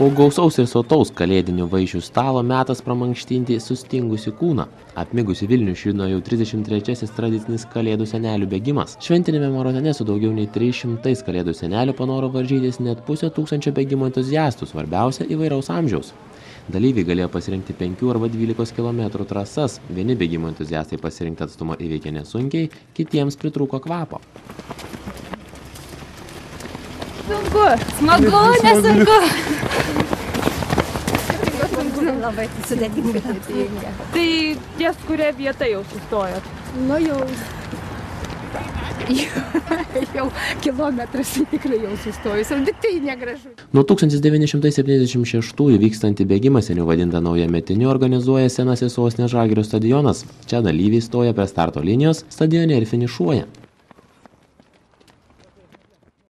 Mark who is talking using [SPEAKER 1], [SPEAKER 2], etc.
[SPEAKER 1] Po gausaus ir sotaus kalėdinių vaišių stalo metas pramankštinti sustingusi kūną. Apmigusi Vilnių širino jau 33-asis tradicinis kalėdų senelių bėgimas. Šventinėme maratone su daugiau nei 300 kalėdų senelių panoro varžytis net 500 bėgimo entuziastų, svarbiausia įvairaus amžiaus. Dalyviai galėjo pasirinkti 5 arba 12 km trasas. Vieni bėgimo entuziastai pasirinktą atstumą įveikė nesunkiai, kitiems pritrūko kvapo.
[SPEAKER 2] Sunku, smagu, nesunku.
[SPEAKER 3] Labai sudėtinga.
[SPEAKER 2] Tai ties kuria vieta jau sustojot?
[SPEAKER 3] Nu jau kilometras tikrai jau sustojus, ir tik tai negražu.
[SPEAKER 1] Nuo 1976 vykstantį bėgimą, seniau vadintą naujametiniu, organizuoja senasis sostinės Žalgirio stadionas. Čia dalyviai stoja prie starto linijos, stadione ir finišuoja.